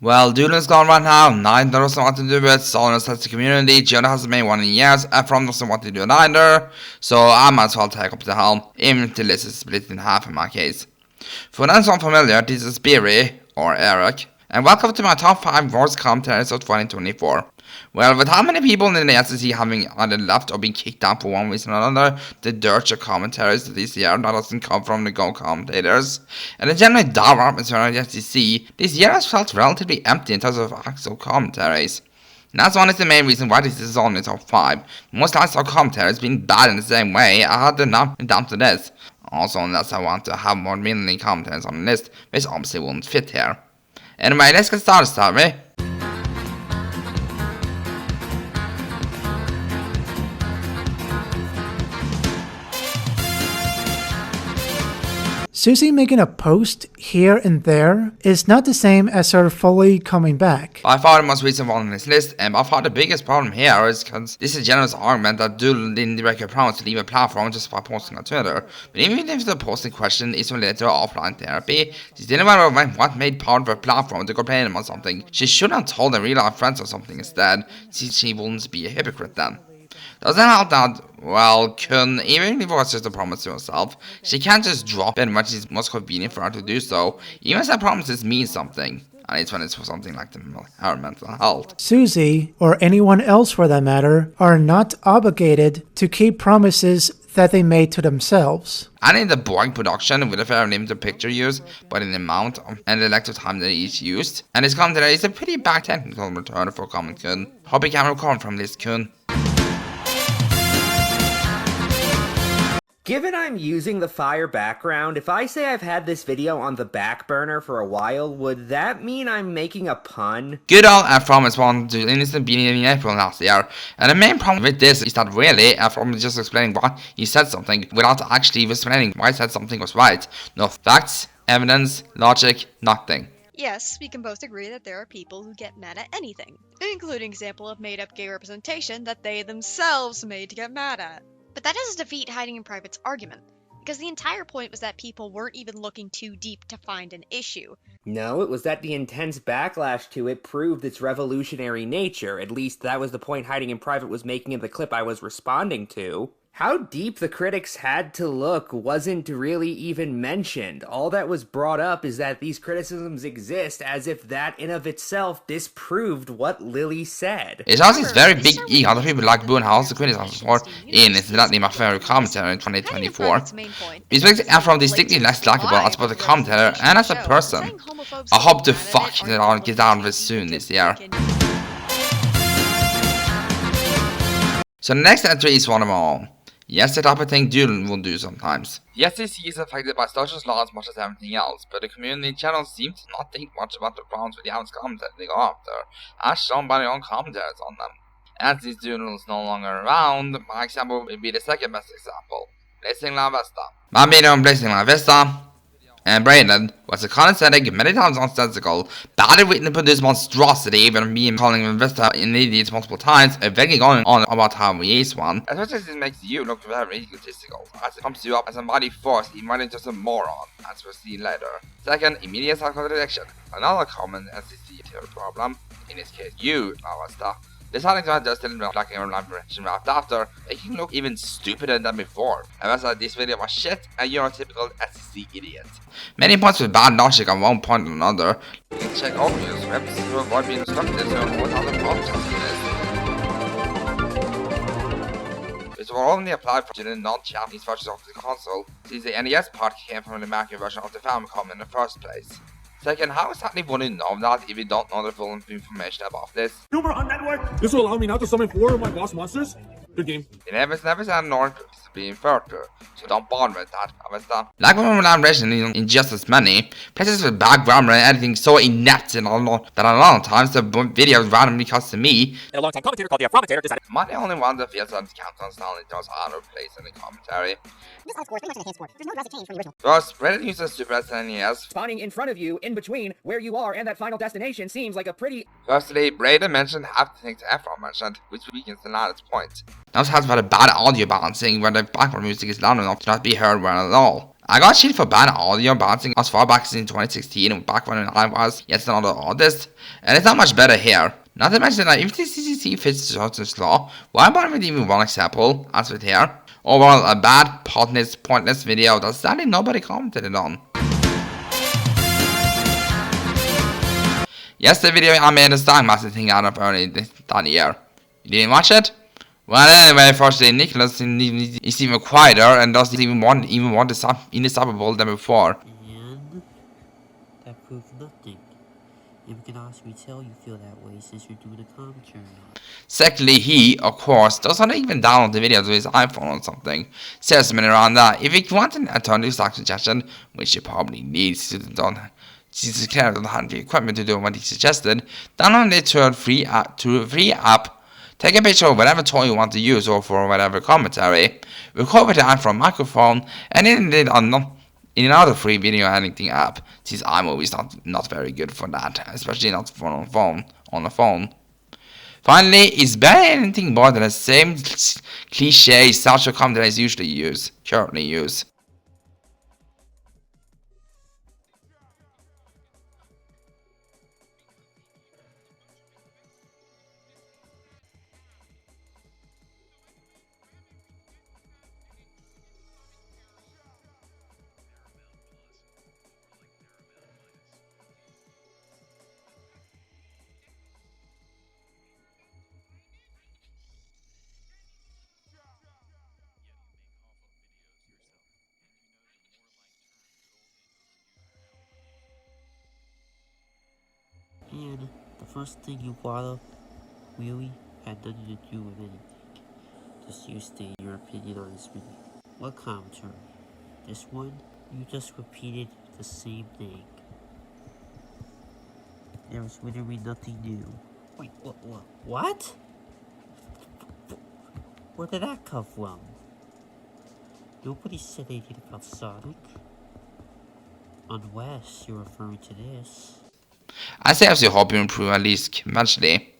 Well, Doodletones gone right now. Nine doesn't want to do it. Solar says the community. Jonie hasn't made one in years. Ephraim doesn't want to do it either. So I might as well take up the helm, even if the list is split in half in my case. For those unfamiliar, this is Beery, or Eric, and welcome to my top 5 worst commentaries of 2024. Well, with how many people in the SEC having either left or been kicked out for one reason or another, the dirt of commentaries this year that doesn't come from the Go commentators, and the generally dour atmosphere of the SEC, this year has felt relatively empty in terms of actual commentaries. And that's one of the main reason why this is only top 5. Most lifestyle commentaries being bad in the same way, I had enough down to this. Also, unless I want to have more mainly commentaries on the list, which obviously won't fit here. Anyway, let's get started, shall we? Susie making a post here and there is not the same as her fully coming back. By far the most recent one on this list, and by far the biggest problem here is because this is a generous argument that Doodle didn't directly promise to leave a platform just by posting on Twitter. But even if the posting question is related to offline therapy, she didn't know what made part of her platform to complain about something. She should have told her real life friends or something instead, since she wouldn't be a hypocrite then. Doesn't help that, well, even if it was just a promise to herself, she can't just drop it when it's most convenient for her to do so, even if that promises mean something. And it's when it's for something like her mental health. Susie, or anyone else for that matter, are not obligated to keep promises that they made to themselves. And in the boring production with a fair limited picture use, but in the amount and the length of time that each used. And this commentary is a pretty bad technical return for comment kun. Hope you can recover from this kun. Given I'm using the fire background, if I say I've had this video on the back burner for a while, would that mean I'm making a pun? Good old Ephraim is one to innocent being in April last year, and the main problem with this is that really Ephraim is just explaining why he said something without actually explaining why he said something was right. No facts, evidence, logic, nothing. Yes, we can both agree that there are people who get mad at anything, including example of made-up gay representation that they themselves made to get mad at. But that doesn't defeat hiding in private's argument, because the entire point was that people weren't even looking too deep to find an issue. No, it was that the intense backlash to it proved its revolutionary nature. At least that was the point hiding in private was making in the clip I was responding to. How deep the critics had to look wasn't really even mentioned. All that was brought up is that these criticisms exist, as if that in of itself disproved what Lily said. It has this very big ego that people like Boone House the criticisms for in incidentally my favorite commentator in 2024. It makes Ephraim distinctly less likable as both a commentator and as a person. I hope to fuck that I'll get out of it soon this year. So the next entry is one of my own. Yes, the type of thing Doodle will do sometimes. The SEC is affected by social law as much as everything else, but the community in general seems to not think much about the problems with the average commentator they go after, as shown by their own commentators on them. As these Doodle is no longer around, my example would be the second best example, Blazing La Vesta. My video on Blazing La Vesta and Braden was a condescending, many times nonsensical, badly written and produced monstrosity, even me calling him Vesta in idiots multiple times, and begging on about how he is one. Especially since it makes you look very egotistical, as it pumps you up as a mighty force, even when it's just a moron, as we'll see later. Second, immediate self-contradiction. Another common SEC problem, in this case you, Vesta, deciding to adjust and lacking a direction right after, making you look even stupider than before. And that's like this video was shit, and you're a typical SEC idiot. Many points with bad logic on one point or another. You can check all your scripts to avoid being instructed on what other podcasts it is. Which will only apply for the non-Japanese versions of the console, since the NES part came from the American version of the Famicom in the first place. Second, how exactly would you know that if you don't know the full information about this? Super on network! This will allow me now to summon 4 of my boss monsters. Good game. It never said nor to be inferred to, so don't bother with that. Like when I'm racing in just as many, places with bad grammar and editing so inept and that a lot of times the videos randomly cuts to me. And a long-time commentator called the commentator decided. Am I the only one that feels that Countdown style does out of place in the commentary? This score is pretty much an enhanced score. There's no drastic change from the original. First, Reddit uses Super SNES. Spawning in front of you, in between where you are and that final destination seems like a pretty... Firstly, Braden mentioned half the things Ephraim mentioned, which weakens the latter's point. Now it has about a bad audio balancing where the background music is loud enough to not be heard well at all. I got shit for bad audio bouncing as far back as in 2016, back when I was yet another artist, and it's not much better here. Not to mention that if the CCC fits Jones' law, why bother with even one example, as with here? Overall, a bad, pointless video that sadly nobody commented on. Yes, the video I made a Star Master thing out of early that year. You didn't watch it? Well, anyway, fortunately, Nicholas is even quieter and doesn't even want the indescribable than before. And that proves nothing. You can honestly tell you feel that way since you're doing a commentary. Secondly, he, of course, doesn't even download the video to his iPhone or something. Says something around that. If you want an alternative stock suggestion, which you probably need to declare don't have the equipment to do what he suggested, download it to a free app. Take a picture of whatever toy you want to use or for whatever commentary. Record with the iPhone microphone and edit it in another free video editing app. Since iMovie's not very good for that, especially not for on a phone. Finally, it's barely anything more than the same cliche social commentaries currently use. And the first thing you brought up really had nothing to do with anything. Just you state your opinion on this video. What commentary? This one? You just repeated the same thing. There was literally nothing new. Wait, what? Where did that come from? Nobody said anything about Sonic. Unless you're referring to this. I seriously hope you improve at least eventually.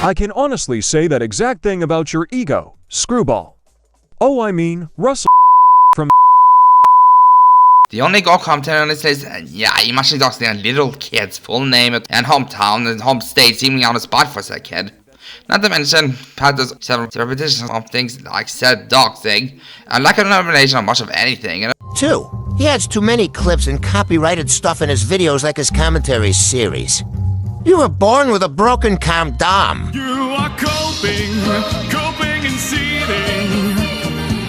I can honestly say that exact thing about your ego, Screwball. Oh, I mean, Russell from The only go commentary on this list, yeah, imagine doxing a little kid's full name and hometown and home state seemingly on the spot for said kid. Not to mention, Patter's several repetitions of things like said doxing, and lack of elimination on much of anything. 2. He adds too many clips and copyrighted stuff in his videos like his commentary series. You were born with a broken condom. You are coping and seething.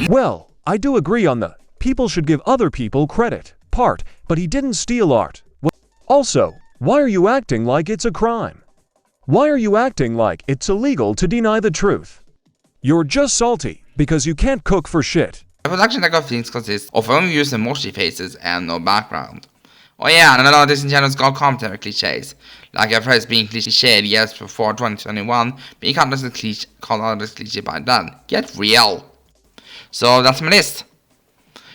Well, I do agree on the people should give other people credit part, but he didn't steal art. Also, why are you acting like it's a crime? Why are you acting like it's illegal to deny the truth? You're just salty because you can't cook for shit. The production deck of things consists of only using emoji faces and no background. Oh yeah, and a lot of Disney channels got commentary cliches, like a phrase being cliched years before 2021, being called as a cliche by then. Get real. So that's my list.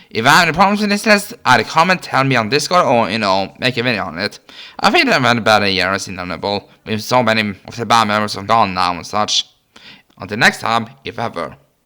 If I have any problems with this list, either comment, tell me on Discord, or, make a video on it. I think I've had a better year as inevitable, with so many of the band members have gone now and such. Until next time, if ever.